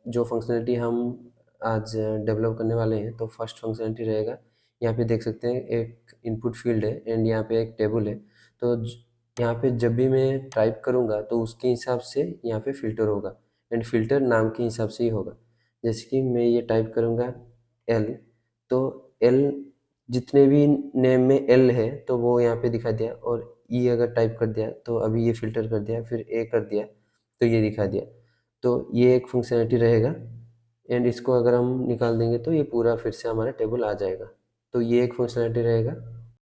जो फंक्शनलिटी हम आज डेवलप करने वाले हैं, तो फर्स्ट फंक्शनलिटी रहेगा, यहाँ पे देख सकते हैं एक इनपुट फील्ड है एंड यहाँ पे एक टेबल है। तो यहाँ पे जब भी मैं टाइप करूँगा तो उसके हिसाब से यहाँ पे फ़िल्टर होगा एंड फ़िल्टर नाम के हिसाब से ही होगा। जैसे कि मैं ये टाइप करूँगा एल, तो एल जितने भी नेम में एल है तो वो यहाँ पे दिखा दिया, और ई अगर टाइप कर दिया तो अभी ये फ़िल्टर कर दिया, फिर ए कर दिया तो ये दिखा दिया। तो ये एक फंक्शनलिटी रहेगा एंड इसको अगर हम निकाल देंगे तो ये पूरा फिर से हमारा टेबल आ जाएगा। तो ये एक फंक्शनलिटी रहेगा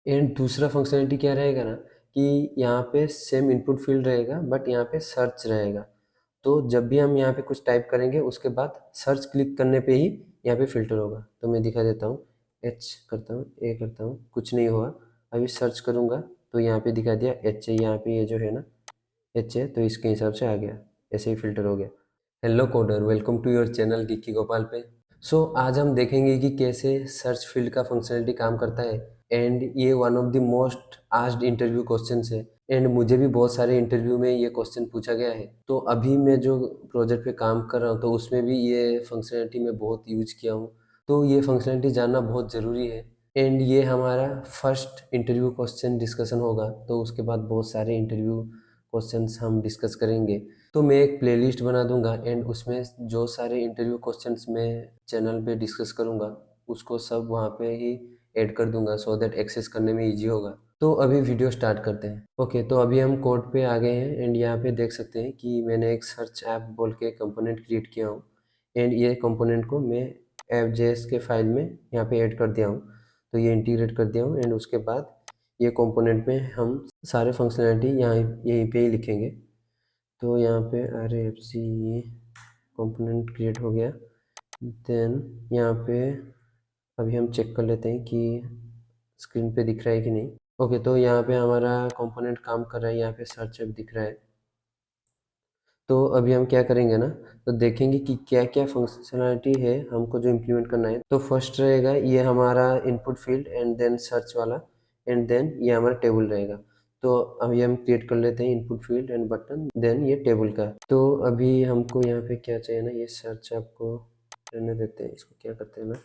एंड दूसरा फंक्शनलिटी क्या रहेगा ना, कि यहाँ पे सेम इनपुट फील्ड रहेगा बट यहाँ पे सर्च रहेगा। तो जब भी हम यहाँ पे कुछ टाइप करेंगे उसके बाद सर्च क्लिक करने पे ही यहाँ पे फ़िल्टर होगा। तो मैं दिखा देता हूँ, एच करता हूँ, ए करता हूँ, कुछ नहीं हुआ। अभी सर्च करूँगा तो यहाँ पे दिखा दिया एच है, यहाँ पे ये जो है ना एच है, तो इसके हिसाब से आ गया, ऐसे ही फ़िल्टर हो गया। Hello coder, welcome to your channel गिक्की गोपाल पे। आज हम देखेंगे कि कैसे सर्च फील्ड का फंक्शनलिटी काम करता है एंड ये one of the most asked interview questions है एंड मुझे भी बहुत सारे इंटरव्यू में ये क्वेश्चन पूछा गया है। तो अभी मैं जो प्रोजेक्ट पे काम कर रहा हूँ तो उसमें भी ये फंक्शनलिटी मैं बहुत यूज किया हूँ। तो ये फंक्शनलिटी जानना बहुत ज़रूरी है एंड ये हमारा फर्स्ट इंटरव्यू क्वेश्चन डिस्कशन होगा, तो उसके बाद बहुत सारे इंटरव्यू क्वेश्चंस हम डिस्कस करेंगे। तो मैं एक प्लेलिस्ट बना दूंगा एंड उसमें जो सारे इंटरव्यू क्वेश्चंस मैं चैनल पे डिस्कस करूंगा उसको सब वहाँ पे ही ऐड कर दूंगा, सो दैट एक्सेस करने में इजी होगा। तो अभी वीडियो स्टार्ट करते हैं। ओके, तो अभी हम कोड पे आ गए हैं एंड यहाँ पे देख सकते हैं कि मैंने एक सर्च ऐप बोल के कंपोनेंट क्रिएट किया हूँ एंड ये कंपोनेंट को मैं ऐप.js के फाइल में यहाँ पे ऐड कर दिया हूँ। तो ये इंटीग्रेट कर दिया हूँ एंड उसके बाद ये कंपोनेंट में हम सारे फंक्शनैलिटी यहाँ यहीं पे ही लिखेंगे। तो यहाँ पे RFC कंपोनेंट क्रिएट हो गया। देन यहाँ पे अभी हम चेक कर लेते हैं कि स्क्रीन पे दिख रहा है कि नहीं। ओके, तो यहाँ पे हमारा कंपोनेंट काम कर रहा है, यहाँ पे सर्च ऐप दिख रहा है। तो अभी हम क्या करेंगे ना, तो देखेंगे कि क्या क्या फंक्शनैलिटी है हमको जो इम्प्लीमेंट करना है। तो फर्स्ट रहेगा ये हमारा input field and then search वाला एंड देन ये हमारा टेबल रहेगा। तो अभी हम क्रिएट कर लेते हैं input field and button, then ये टेबल का। तो अभी हमको यहाँ पे क्या चाहिए ना, ये सर्च आपको रहने देते हैं, इसको क्या करते हैं ना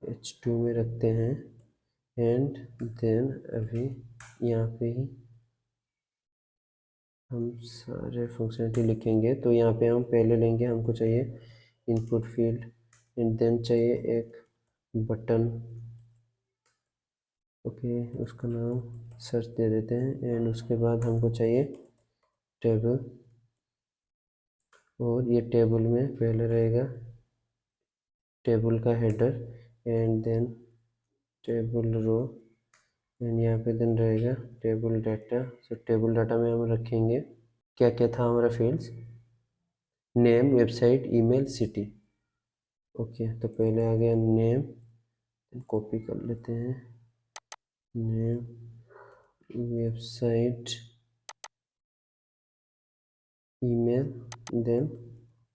H2 में रखते हैं एंड देन अभी यहाँ पे ही हम सारे फंक्शनलिटी लिखेंगे। तो यहाँ पे हम पहले लेंगे, हमको चाहिए इनपुट फील्ड एंड देन चाहिए एक बटन। ओके, उसका नाम सर्च दे देते हैं एंड उसके बाद हमको चाहिए टेबल, और ये टेबल में पहले रहेगा टेबल का header and then table row and यहाँ पे देन रहेगा table data. So table data में हम रखेंगे क्या क्या था हमारा fields, name, website, email, city. Okay, तो पहले आ गया नेम, कॉपी कर लेते हैं, name, website, email, then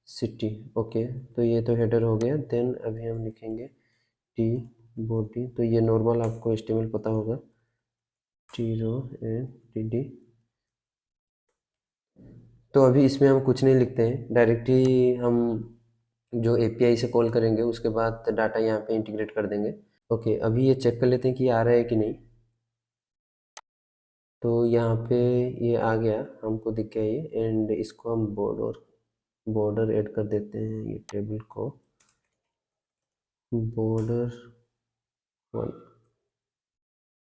city. Okay, तो ये तो हेडर हो गया। देन अभी हम लिखेंगे टी बॉडी, तो ये नॉर्मल आपको HTML पता होगा, T row and T D. तो अभी इसमें हम कुछ नहीं लिखते हैं, डायरेक्टली हम जो API से कॉल करेंगे उसके बाद डाटा यहाँ पे इंटीग्रेट कर देंगे। ओके, अभी ये चेक कर लेते हैं कि आ रहा है कि नहीं। तो यहाँ पे ये आ गया, हमको दिख गया ये एंड इसको हम बॉर्डर ऐड कर देते हैं, ये टेबल को बॉर्डर 1।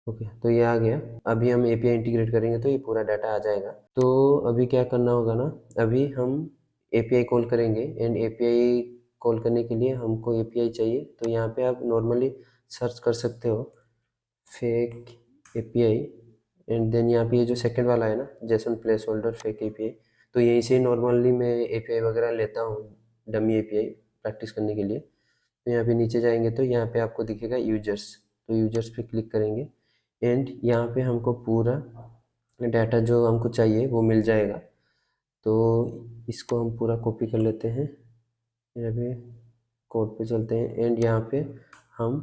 ओके, तो ये आ गया। अभी हम API इंटीग्रेट करेंगे तो ये पूरा डाटा आ जाएगा। तो अभी क्या करना होगा ना, अभी हम API कॉल करेंगे एंड API कॉल करने के लिए हमको API चाहिए। तो यहाँ पे आप नॉर्मली सर्च कर सकते हो फेक API एंड देन यहाँ पे ये जो सेकंड वाला है ना, Jason place holder fake API, तो यहीं से नॉर्मली मैं API वगैरह लेता हूँ, डमी API प्रैक्टिस करने के लिए। तो यहाँ पे नीचे जाएंगे तो यहाँ पे आपको दिखेगा यूजर्स, तो यूजर्स पे क्लिक करेंगे एंड यहाँ पे हमको पूरा डाटा जो हमको चाहिए वो मिल जाएगा। तो इसको हम पूरा कॉपी कर लेते हैं, यहाँ पे कोड पे चलते हैं एंड यहाँ पे हम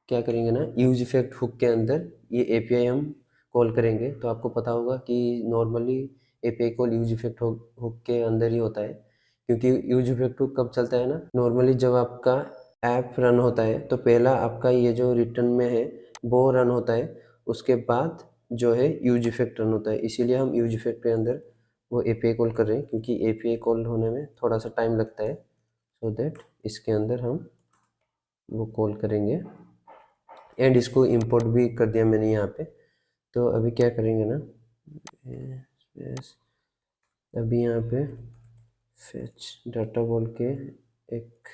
क्या करेंगे ना, यूज इफेक्ट हुक के अंदर ये API हम कॉल करेंगे। तो आपको पता होगा कि normally API call use effect हो के अंदर ही होता है, क्योंकि यूज इफेक्ट कब चलता है ना, नॉर्मली जब आपका ऐप रन होता है तो पहला आपका ये जो रिटर्न में है वो रन होता है, उसके बाद जो है यूज इफेक्ट रन होता है। इसीलिए हम यूज इफेक्ट के अंदर वो एपीआई कॉल कर रहे हैं, क्योंकि एपीआई कॉल होने में थोड़ा सा टाइम लगता है, सो दैट इसके अंदर हम वो कॉल करेंगे। एंड इसको इंपोर्ट भी कर दिया मैंने यहाँ पे। तो अभी क्या करेंगे ना, अभी यहाँ पे फेच डाटा बोल के एक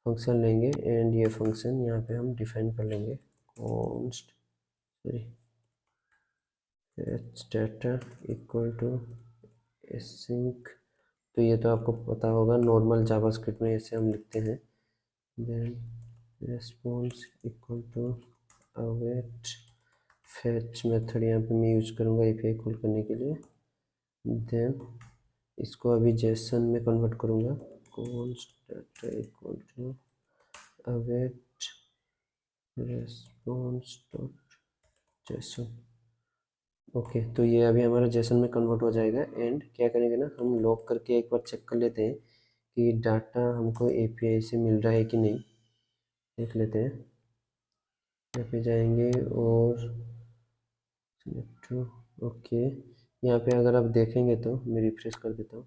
फंक्शन लेंगे, एंड ये फंक्शन यहाँ पे हम डिफाइन कर लेंगे const sorry fetch data equal to async. तो ये तो आपको पता होगा, नॉर्मल जावास्क्रिप्ट में ऐसे हम लिखते हैं। Then response equal to await fetch method यहाँ पे मैं यूज करूँगा एपीआई कॉल करने के लिए। देन इसको अभी जेसन में कन्वर्ट करूँगा, const data equal to await response dot JSON. Okay, तो ये अभी हमारा जेसन में कन्वर्ट हो जाएगा। एंड क्या करेंगे ना, हम लॉग करके एक बार चेक कर लेते हैं कि डाटा हमको एपीआई से मिल रहा है कि नहीं, देख लेते हैं। यहाँ पे जाएंगे और ओके, यहाँ पे अगर आप देखेंगे तो मैं रिफ्रेश कर देता हूँ।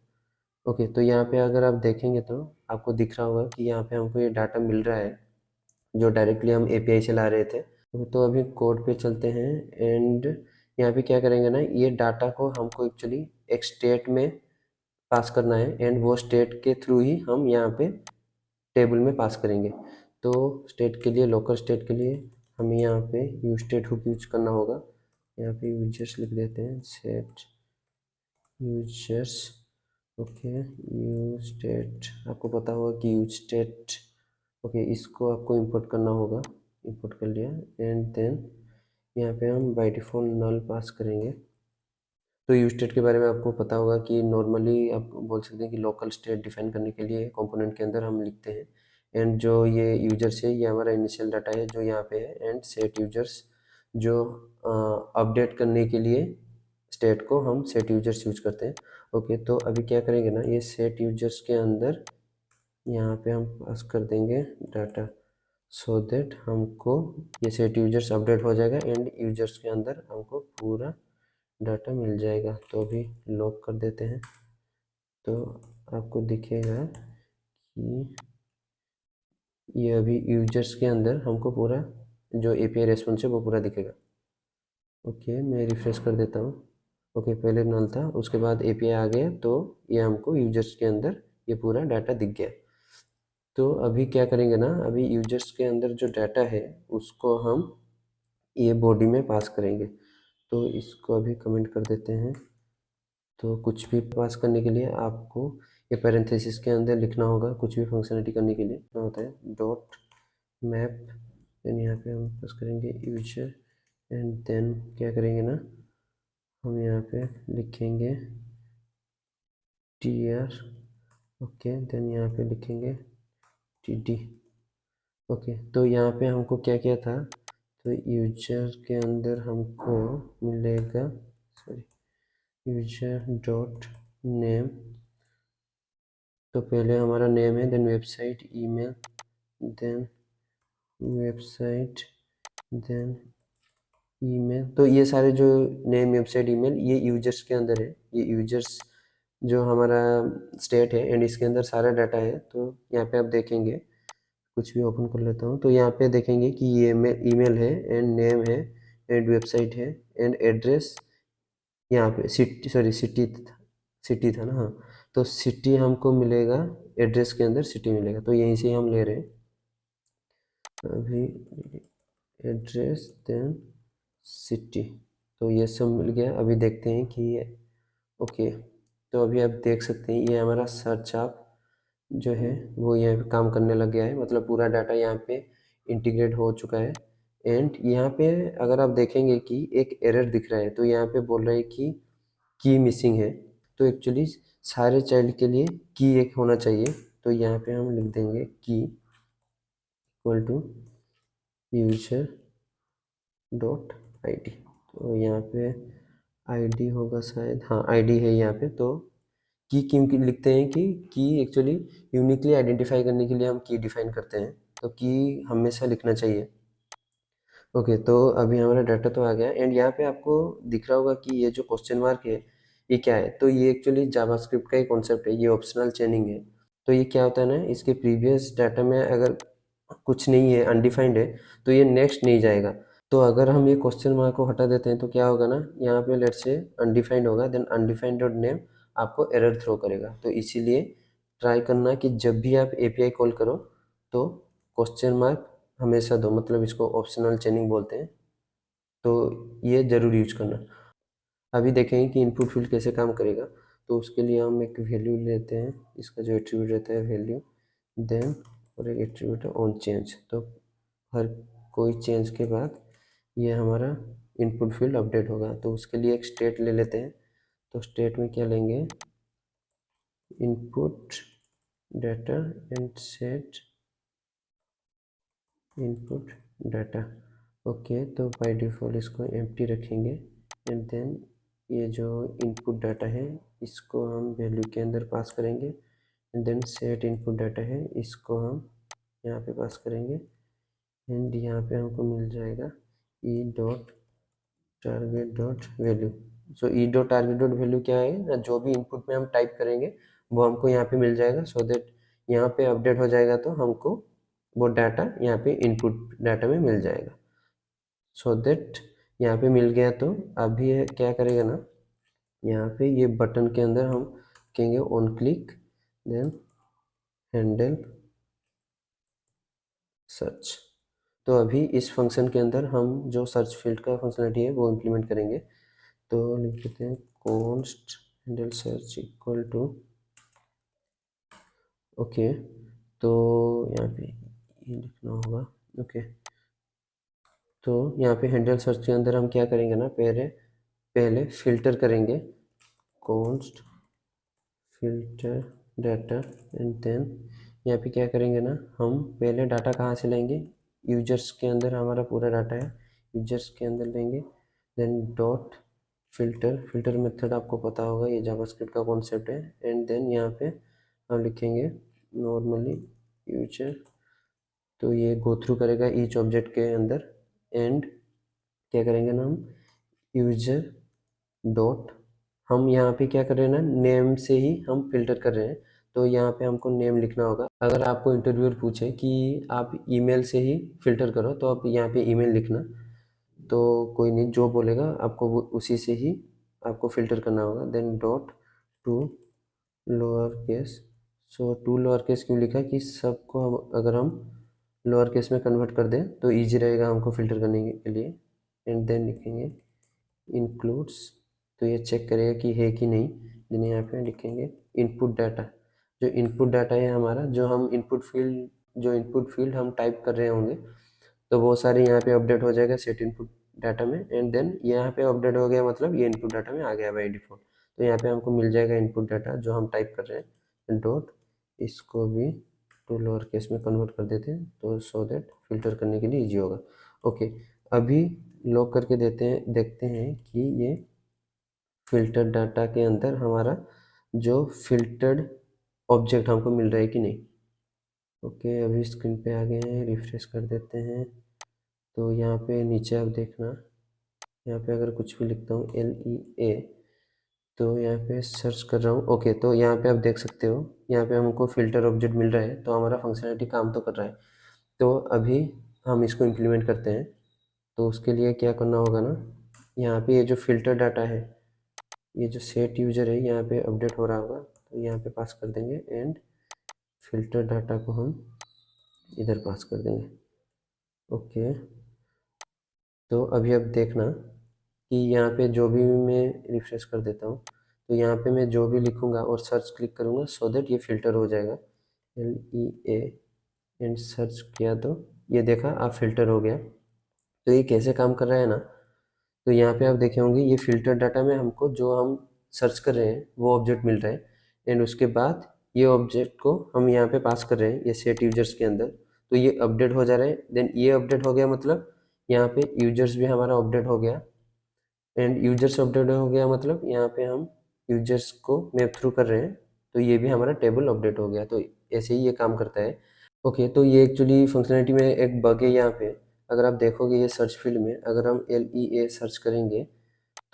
ओके, तो यहाँ पे अगर आप देखेंगे तो आपको दिख रहा होगा कि यहाँ पे हमको ये डाटा मिल रहा है जो डायरेक्टली हम एपीआई से ला रहे थे। तो अभी कोड पे चलते हैं, एंड यहाँ पे क्या करेंगे ना, ये डाटा को हमको एक्चुअली एक स्टेट में पास करना है, एंड वो स्टेट के थ्रू ही हम यहाँ पे टेबल में पास करेंगे। तो स्टेट के लिए, लोकल स्टेट के लिए हमें यहाँ पे यूज स्टेट हुक यूज करना होगा। यहाँ पे यूजर्स लिख देते हैं, set users. Okay, use state, आपको पता होगा कि यूज स्टेट, ओके, इसको आपको इंपोर्ट करना होगा। इंपोर्ट कर लिया, एंड देन यहाँ पे हम बाय डिफ़ॉल्ट नल पास करेंगे। तो यूज स्टेट के बारे में आपको पता होगा कि नॉर्मली आप बोल सकते हैं कि लोकल स्टेट डिफाइन करने के लिए कंपोनेंट के अंदर हम लिखते हैं। एंड जो ये यूजर्स है, ये हमारा इनिशियल डाटा है जो यहाँ पे है। एंड सेट यूजर्स, जो अपडेट करने के लिए स्टेट को हम सेट यूजर्स यूज करते हैं। ओके, तो अभी क्या करेंगे ना, ये सेट यूजर्स के अंदर यहाँ पे हम पास कर देंगे डाटा, सो दैट हमको ये सेट यूजर्स अपडेट हो जाएगा, एंड यूजर्स के अंदर हमको पूरा डाटा मिल जाएगा। तो अभी लॉक कर देते हैं, तो आपको दिखेगा कि ये अभी यूजर्स के अंदर हमको पूरा जो एपीआई रेस्पॉन्स है वो पूरा दिखेगा। ओके, मैं रिफ्रेश कर देता हूँ। ओके, पहले नल था, उसके बाद एपीआई आ गया, तो ये हमको यूजर्स के अंदर ये पूरा डाटा दिख गया। तो अभी क्या करेंगे ना, अभी यूजर्स के अंदर जो डाटा है उसको हम ये बॉडी में पास करेंगे। तो इसको अभी कमेंट कर देते हैं। तो कुछ भी पास करने के लिए आपको ये पैरेंथेसिस के अंदर लिखना होगा, कुछ भी फंक्शनलिटी करने के लिए क्या होता है, डॉट मैप। देन यहाँ पे हम पास करेंगे यूजर, एंड देन क्या करेंगे ना, हम यहाँ पे लिखेंगे टीआर। ओके, देन यहाँ पे लिखेंगे टीडी। ओके, तो यहाँ पे हमको क्या किया था, तो यूजर के अंदर हमको मिलेगा, सॉरी, यूजर डॉट नेम। तो पहले हमारा नेम है, then website, email, then website, then email. तो ये सारे जो नेम, वेबसाइट, ईमेल, ये यूजर्स के अंदर है। ये यूजर्स जो हमारा स्टेट है, एंड इसके अंदर सारा डाटा है। तो यहाँ पे आप देखेंगे, कुछ भी ओपन कर लेता हूँ, तो यहाँ पे देखेंगे कि ये ईमेल है, एंड नेम है, एंड वेबसाइट है, एंड एड्रेस यहाँ पे सिटी, सॉरी सिटी था ना, हाँ। तो सिटी हमको मिलेगा, एड्रेस के अंदर सिटी मिलेगा, तो यहीं से हम ले रहे हैं अभी एड्रेस, देन सिटी। तो ये सब मिल गया। अभी देखते हैं कि ये ओके, तो अभी आप देख सकते हैं ये हमारा सर्च आप जो है वो यहाँ पे काम करने लग गया है, मतलब पूरा डाटा यहाँ पे इंटीग्रेट हो चुका है। एंड यहाँ पे अगर आप देखेंगे कि एक एरर दिख रहा है, तो यहाँ पे बोल रहे हैं कि की मिसिंग है। तो एक्चुअली सारे चाइल्ड के लिए की एक होना चाहिए। तो यहाँ पे हम लिख देंगे की equal to user dot I D. तो यहाँ पे आईडी होगा शायद, हाँ आईडी है यहाँ पे। तो की क्यों की लिखते हैं कि की एक्चुअली यूनिकली आइडेंटिफाई करने के लिए हम की डिफाइन करते हैं, तो की हमेशा लिखना चाहिए। ओके, तो अभी हमारा डाटा तो आ गया एंड यहाँ पे आपको दिख रहा होगा कि ये जो क्वेश्चन मार्क है ये क्या है। तो ये एक्चुअली जावास्क्रिप्ट का ही कॉन्सेप्ट है, ये ऑप्शनल चेनिंग है। तो ये क्या होता है ना, इसके प्रीवियस डाटा में अगर कुछ नहीं है, अनडिफाइंड है, तो ये नेक्स्ट नहीं जाएगा। तो अगर हम ये क्वेश्चन मार्क को हटा देते हैं तो क्या होगा ना, यहाँ पे लेट्स से अनडिफाइंड होगा, देन अनडिफाइंड डॉट नेम आपको एरर थ्रो करेगा। तो इसीलिए ट्राई करना कि जब भी आप एपीआई कॉल करो तो क्वेश्चन मार्क हमेशा दो, मतलब इसको ऑप्शनल चेनिंग बोलते हैं। तो ये ज़रूर यूज करना। अभी देखेंगे कि इनपुट फील्ड कैसे काम करेगा। तो उसके लिए हम एक वैल्यू लेते हैं, इसका जो एट्रीब्यूट रहता है वैल्यू, देन और एक एट्रीब्यूट है ऑन चेंज। तो हर कोई चेंज के बाद ये हमारा इनपुट फील्ड अपडेट होगा। तो उसके लिए एक स्टेट ले लेते हैं। तो स्टेट में क्या लेंगे, input data and set input data. Okay, तो बाय डिफ़ॉल्ट इसको एम्प्टी रखेंगे एंड देन ये जो इनपुट डाटा है इसको हम वैल्यू के अंदर पास करेंगे and then set input data है इसको हम यहाँ पे पास करेंगे एंड यहाँ पे हमको मिल जाएगा e dot target dot value. So e dot target dot value क्या है ना, जो भी इनपुट में हम टाइप करेंगे वो हमको यहाँ पे मिल जाएगा। सो दैट यहाँ पे अपडेट हो जाएगा तो हमको वो डाटा यहाँ पे इनपुट डाटा में मिल जाएगा। सो दैट यहाँ पे मिल गया। तो अभी ये क्या करेगा ना, यहाँ पे ये बटन के अंदर हम कहेंगे on click then handle search. तो अभी इस फंक्शन के अंदर हम जो सर्च फील्ड का फंक्शनलिटी है वो इम्प्लीमेंट करेंगे। तो लिख देते हैं const handle search equal to, okay, तो यहाँ पे ये लिखना होगा। ओके, तो यहाँ पे हैंडल सर्च के अंदर हम क्या करेंगे ना, पहले पहले फिल्टर करेंगे const filter data and then यहाँ पे क्या करेंगे ना, हम पहले डाटा कहाँ से लेंगे, यूजर्स के अंदर हमारा पूरा डाटा है, यूजर्स के अंदर लेंगे then dot filter. Filter method आपको पता होगा, ये जावास्क्रिप्ट का कॉन्सेप्ट है। एंड देन यहाँ पे हम लिखेंगे नॉर्मली यूजर। तो ये गो थ्रू करेगा ईच ऑब्जेक्ट के अंदर एंड क्या करेंगे ना, हम यूजर डॉट, हम यहाँ पे क्या कर रहे हैं ना, नेम से ही हम फिल्टर कर रहे हैं। तो यहाँ पे हमको नेम लिखना होगा। अगर आपको इंटरव्यूअर पूछे कि आप ईमेल से ही फिल्टर करो तो आप यहाँ पे ईमेल लिखना। तो कोई नहीं, जो बोलेगा आपको वो उसी से ही आपको फिल्टर करना होगा। Then dot to lower case. So to lower case क्यों लिखा कि सबको हम अगर हम लोअर केस में कन्वर्ट कर दें तो ईजी रहेगा हमको फिल्टर करने के लिए। एंड देन लिखेंगे इंक्लूड्स। तो ये चेक करेगा कि है कि नहीं। देन यहाँ पे लिखेंगे इनपुट डाटा। जो इनपुट डाटा है हमारा, जो हम इनपुट फील्ड हम टाइप कर रहे होंगे तो वो सारे यहाँ पे अपडेट हो जाएगा सेट इनपुट डाटा में। एंड देन यहाँ पे अपडेट हो गया मतलब ये इनपुट डाटा में आ गया बाई डिफॉल्ट। तो यहाँ पे हमको मिल जाएगा इनपुट डाटा जो हम टाइप कर रहे हैं डॉट, इसको भी टू लोअर केस में कन्वर्ट कर देते हैं तो सो दैट फिल्टर करने के लिए ईजी होगा। ओके, अभी लॉक करके देते हैं, देखते हैं कि ये फिल्टर डाटा के अंदर हमारा जो फिल्टर्ड ऑब्जेक्ट हमको मिल रहा है कि नहीं। ओके, अभी स्क्रीन पे आ गए हैं, रिफ्रेश कर देते हैं। तो यहाँ पे नीचे आप देखना, यहाँ पे अगर कुछ भी लिखता हूँ LEA, तो यहाँ पे सर्च कर रहा हूँ। ओके, तो यहाँ पे आप देख सकते हो, यहाँ पे हमको फिल्टर ऑब्जेक्ट मिल रहा है तो हमारा फंक्शनलिटी काम तो कर रहा है। तो अभी हम इसको इम्प्लीमेंट करते हैं। तो उसके लिए क्या करना होगा ना, यहाँ पे ये जो फिल्टर डाटा है, ये जो सेट यूजर है यहाँ पे अपडेट हो रहा होगा तो यहाँ पे पास कर देंगे एंड फिल्टर डाटा को हम इधर पास कर देंगे। ओके, तो अभी अब देखना कि यहाँ पे जो भी मैं रिफ्रेश कर देता हूँ तो यहाँ पे मैं जो भी लिखूँगा और सर्च क्लिक करूँगा सो दैट ये फिल्टर हो जाएगा। LEA एंड सर्च किया तो ये देखा आप फिल्टर हो गया। तो ये कैसे काम कर रहा है ना, तो यहाँ पे आप देखे होंगे ये फिल्टर डाटा में हमको जो हम सर्च कर रहे हैं वो ऑब्जेक्ट मिल रहा है एंड उसके बाद ये ऑब्जेक्ट को हम यहाँ पे पास कर रहे हैं ये सेट यूजर्स के अंदर। तो ये अपडेट हो जा रहे हैं। देन ये अपडेट हो गया मतलब यहाँ पे यूजर्स भी हमारा अपडेट हो गया। एंड यूजर्स अपडेट हो गया, मतलब यहाँ पे हम यूजर्स को मैप थ्रू कर रहे हैं, तो ये भी हमारा टेबल अपडेट हो गया। तो ऐसे ही ये काम करता है। ओके, तो ये एक्चुअली फंक्शनलिटी में एक बग है यहाँ पे। अगर आप देखोगे ये सर्च फील्ड में अगर हम LEA सर्च करेंगे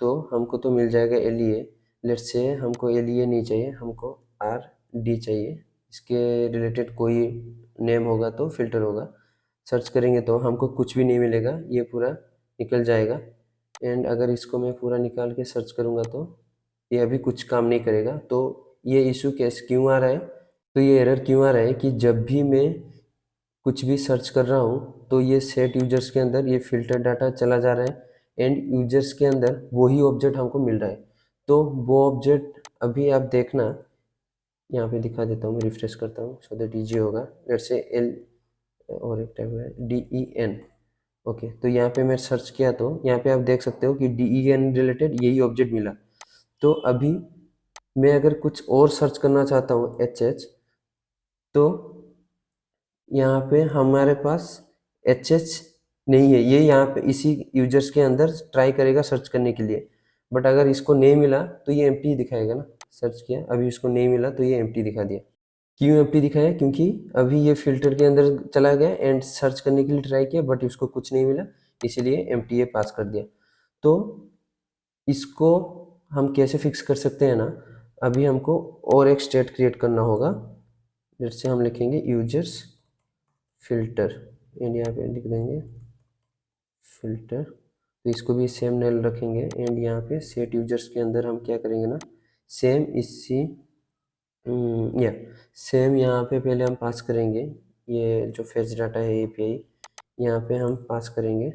तो हमको तो मिल जाएगा LEA। लेट्स से हमको LEA नहीं चाहिए, हमको RD चाहिए। इसके रिलेटेड कोई नेम होगा तो फिल्टर होगा। सर्च करेंगे तो हमको कुछ भी नहीं मिलेगा, ये पूरा निकल जाएगा। एंड अगर इसको मैं पूरा निकाल के सर्च करूँगा तो ये अभी कुछ काम नहीं करेगा। तो ये इशू कैसे क्यों आ रहा है, तो ये एरर क्यों आ रहा है कि जब भी मैं कुछ भी सर्च कर रहा हूँ तो ये सेट यूजर्स के अंदर ये फिल्टर डाटा चला जा रहा है एंड यूजर्स के अंदर वही ऑब्जेक्ट हमको मिल रहा है। तो वो ऑब्जेक्ट अभी आप देखना, यहाँ पे दिखा देता हूँ, मैं रिफ्रेश करता हूँ सो दैट ईजी होगा। लेट्स से L और एक टाइप है DEN। ओके, तो यहाँ पे मैं सर्च किया तो यहाँ पे आप देख सकते हो कि DEN रिलेटेड यही ऑब्जेक्ट मिला। तो अभी मैं अगर कुछ और सर्च करना चाहता हूँ HH, तो यहाँ पे हमारे पास HH नहीं है, ये यहाँ पे इसी यूजर्स के अंदर ट्राई करेगा सर्च करने के लिए। बट अगर इसको नहीं मिला तो ये एम्प्टी दिखाएगा ना। सर्च किया, अभी इसको नहीं मिला तो ये एम्प्टी दिखा दिया। क्यों एम्प्टी दिखाया, क्योंकि अभी ये फिल्टर के अंदर चला गया एंड सर्च करने के लिए ट्राई किया बट इसको कुछ नहीं मिला, इसीलिए एम्प्टी पास कर दिया। तो इसको हम कैसे फिक्स कर सकते हैं ना, अभी हमको और एक स्टेट क्रिएट करना होगा। जैसे हम लिखेंगे यूजर्स फिल्टर एंड यहाँ पे लिख देंगे फिल्टर, तो इसको भी सेम नेल रखेंगे एंड यहाँ पे सेट यूजर्स के अंदर हम क्या करेंगे ना, सेम इसी या सेम यहाँ पे पहले हम पास करेंगे ये जो फेच डाटा है API, यहाँ पे हम पास करेंगे,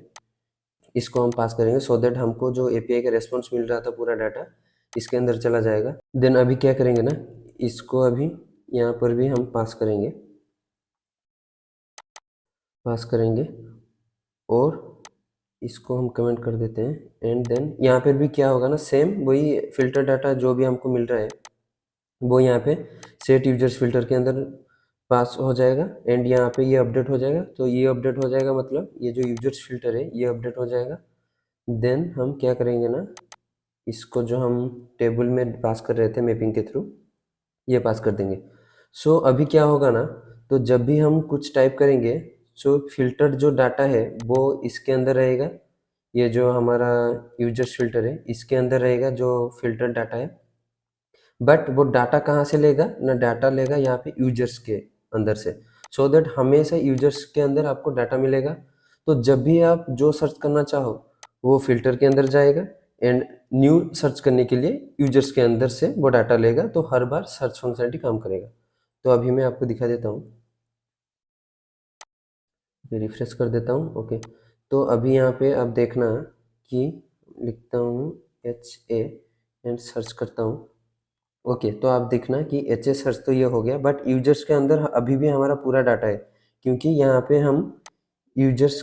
इसको हम पास करेंगे सो दैट हमको जो API का रेस्पॉन्स मिल रहा था पूरा डाटा इसके अंदर चला जाएगा। देन अभी क्या करेंगे ना, इसको अभी यहाँ पर भी हम पास करेंगे और इसको हम कमेंट कर देते हैं। एंड देन यहाँ पर भी क्या होगा ना, सेम वही फिल्टर डाटा जो भी हमको मिल रहा है वो यहाँ पे सेट यूजर्स फिल्टर के अंदर पास हो जाएगा एंड यहाँ पे ये अपडेट हो जाएगा। तो ये अपडेट हो जाएगा मतलब ये जो यूजर्स फिल्टर है ये अपडेट हो जाएगा। देन हम क्या करेंगे ना, इसको जो हम टेबल में पास कर रहे थे मैपिंग के थ्रू ये पास कर देंगे। सो अभी क्या होगा ना, तो जब भी हम कुछ टाइप करेंगे सो फिल्टर जो डाटा है वो इसके अंदर रहेगा, ये जो हमारा यूजर्स फिल्टर है इसके अंदर रहेगा जो फिल्टर डाटा है। बट वो डाटा कहाँ से लेगा ना, डाटा लेगा यहाँ पे यूजर्स के अंदर से, सो दैट हमेशा यूजर्स के अंदर आपको डाटा मिलेगा। तो जब भी आप जो सर्च करना चाहो वो फिल्टर के अंदर जाएगा एंड न्यू सर्च करने के लिए यूजर्स के अंदर से वो डाटा लेगा, तो हर बार सर्च फंक्शनलिटी काम करेगा। तो अभी मैं आपको दिखा देता हूँ, रिफ्रेश कर देता हूँ। ओके, तो अभी यहाँ पे आप देखना कि लिखता हूँ HA एंड सर्च करता हूँ। ओके, तो आप देखना कि HA सर्च तो ये हो गया बट यूजर्स के अंदर अभी भी हमारा पूरा डाटा है, क्योंकि यहाँ पे हम यूजर्स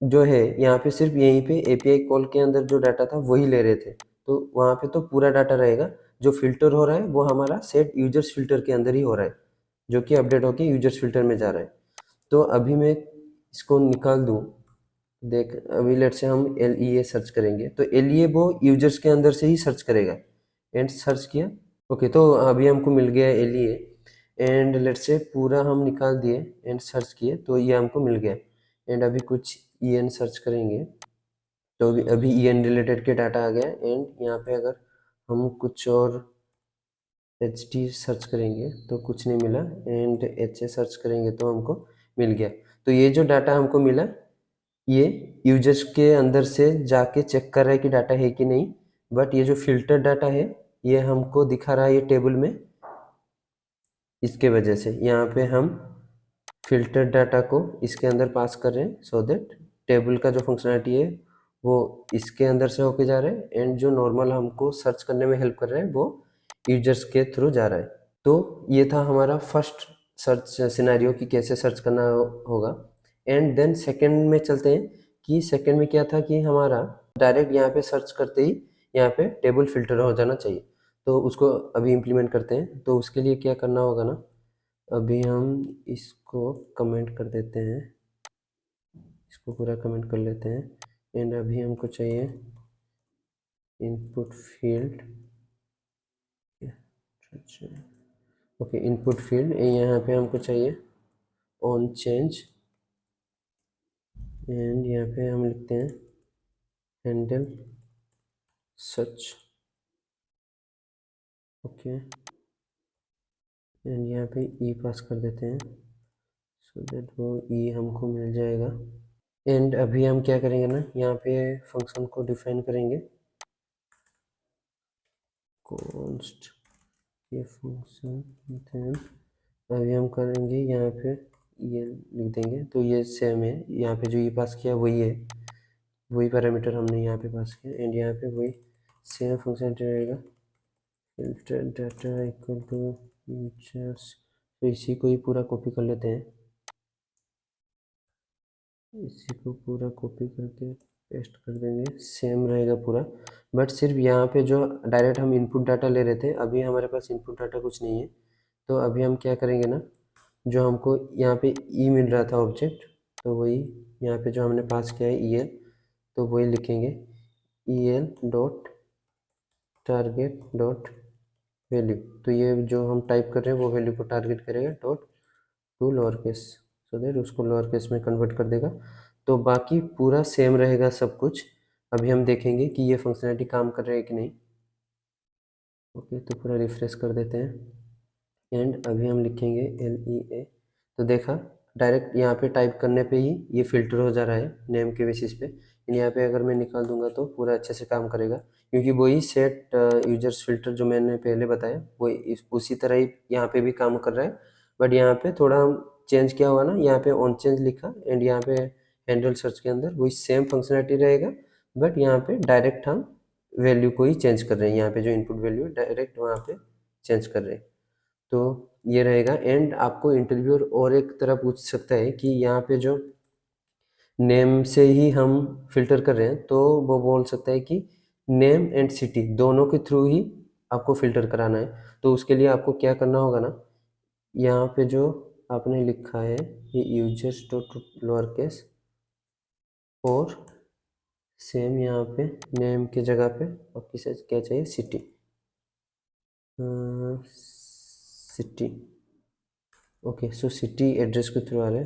जो है यहाँ पे सिर्फ यहीं पे API कॉल के अंदर जो डाटा था वही ले रहे थे, तो वहाँ पे तो पूरा डाटा रहेगा। जो फिल्टर हो रहा है वो हमारा सेट यूजर्स फिल्टर के अंदर ही हो रहा है, जो कि अपडेट होके यूजर्स फिल्टर में जा रहा है। तो अभी मैं इसको निकाल दूँ, देख अभी लेट से हम LEA सर्च करेंगे तो LEA वो यूजर्स के अंदर से ही सर्च करेगा एंड सर्च किया। ओके, तो अभी हमको मिल गया LEA एंड लेट से पूरा हम निकाल दिए एंड सर्च किए तो ये हमको मिल गया। एंड अभी कुछ EN सर्च करेंगे तो अभी EN रिलेटेड के डाटा आ गया एंड यहाँ पे अगर हम कुछ और HD सर्च करेंगे तो कुछ नहीं मिला एंड HA सर्च करेंगे तो हमको मिल गया। तो ये जो डाटा हमको मिला ये यूजर्स के अंदर से जाके चेक कर रहा है कि डाटा है कि नहीं, बट ये जो फिल्टर डाटा है ये हमको दिखा रहा है ये टेबल में। इसके वजह से यहाँ पे हम फिल्टर डाटा को इसके अंदर पास कर रहे हैं सो दैट टेबल का जो फंक्शनलिटी है वो इसके अंदर से होके जा रहा है एंड जो नॉर्मल हमको सर्च करने में हेल्प कर रहा है वो यूजर्स के थ्रू जा रहा है। तो ये था हमारा फर्स्ट सर्च सिनेरियो कि कैसे सर्च करना होगा। एंड देन सेकंड में चलते हैं कि सेकंड में क्या था कि हमारा डायरेक्ट यहाँ पे सर्च करते ही यहाँ पे टेबल फिल्टर हो जाना चाहिए। तो उसको अभी इम्प्लीमेंट करते हैं। तो उसके लिए क्या करना होगा ना, अभी हम इसको कमेंट कर देते हैं, इसको पूरा कमेंट कर लेते हैं एंड अभी हमको चाहिए input field, okay input field यहाँ पे हमको चाहिए ऑन चेंज, एंड यहाँ पे हम लिखते हैं हैंडल सच, ओके एंड यहाँ पे ई पास कर देते हैं सो दैट वो ई हमको मिल जाएगा। एंड अभी हम क्या करेंगे ना, यहाँ पे फंक्शन को डिफाइन करेंगे कॉन्स्ट ये फंक्शन, देन अभी हम करेंगे यहाँ पे ये लिख देंगे, तो ये सेम है, यहाँ पे जो ये पास किया वही है, वही पैरामीटर हमने यहाँ पे पास किया, एंड यहाँ पे वही सेम फंक्शन रहेगा filter data equal to features. तो इसी को ही पूरा कॉपी कर लेते हैं, इसी को पूरा कॉपी करके पेस्ट कर देंगे, सेम रहेगा पूरा, बट सिर्फ यहाँ पे जो डायरेक्ट हम इनपुट डाटा ले रहे थे, अभी हमारे पास इनपुट डाटा कुछ नहीं है, तो अभी हम क्या करेंगे ना, जो हमको यहाँ पे ई मिल रहा था ऑब्जेक्ट, तो वही यहाँ पे जो हमने पास किया है ई एल, तो वही लिखेंगे E L dot target dot value, तो ये जो हम टाइप कर रहे हैं वो वैल्यू को टारगेट करेगा dot to lower case, so that उसको लोअर केस में कन्वर्ट कर देगा। तो बाकी पूरा सेम रहेगा सब कुछ, अभी हम देखेंगे कि ये फंक्शनैलिटी काम कर रहा है कि नहीं। ओके तो पूरा रिफ्रेश कर देते हैं, एंड अभी हम लिखेंगे LEA, तो देखा डायरेक्ट यहाँ पे टाइप करने पे ही ये फिल्टर हो जा रहा है नेम के बेसिस पे, यहाँ पे अगर मैं निकाल दूंगा तो पूरा अच्छे से काम करेगा, क्योंकि वही सेट यूजर्स फिल्टर जो मैंने पहले बताया वो उसी तरह ही यहाँ पे भी काम कर रहा है, बट यहाँ पे थोड़ा हम चेंज किया हुआ ना, यहाँ पे ऑन चेंज लिखा, एंड यहाँ पे हैंडल सर्च के अंदर वही सेम फंक्शनलिटी रहेगा, बट यहाँ पे डायरेक्ट हम वैल्यू को ही चेंज कर रहे हैं, यहाँ पे जो इनपुट वैल्यू है डायरेक्ट वहाँ पे चेंज कर रहे हैं, तो ये रहेगा। एंड आपको इंटरव्यूअर और एक तरह पूछ सकता है कि यहाँ पे जो नेम से ही हम फिल्टर कर रहे हैं, तो वो बोल सकता है कि नेम एंड सिटी दोनों के थ्रू ही आपको फिल्टर कराना है, तो उसके लिए आपको क्या करना होगा ना, यहाँ पे जो आपने लिखा है ये यूजर्स डॉट लोअर केस, और सेम यहाँ पे नेम के जगह पे आपकी क्या चाहिए city, city, okay so city address के थ्रू आ रहा है,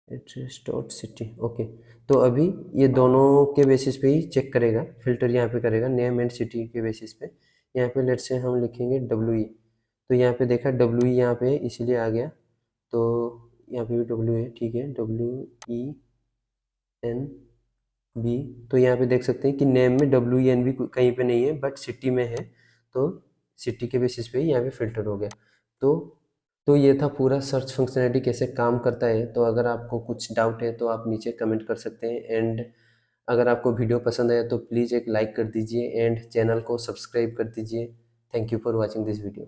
एड्रेस डॉट सिटी, ओके तो अभी ये दोनों के बेसिस पे ही चेक करेगा, फिल्टर यहाँ पे करेगा नेम एंड सिटी के बेसिस पे, यहाँ पे लेट से हम लिखेंगे WE, तो यहाँ पे देखा WE यहाँ पे इसीलिए आ गया, तो यहाँ पे भी W है, ठीक है WENB, तो यहाँ पे देख सकते हैं कि नेम में WENB कहीं पे नहीं है, बट सिटी में है, तो सिटी के बेसिस पे ही यहाँ पे फिल्टर हो गया। तो ये था पूरा सर्च फंक्शनैलिटी कैसे काम करता है, तो अगर आपको कुछ डाउट है तो आप नीचे कमेंट कर सकते हैं, एंड अगर आपको वीडियो पसंद आया तो प्लीज़ एक लाइक कर दीजिए एंड चैनल को सब्सक्राइब कर दीजिए। Thank you for watching this video.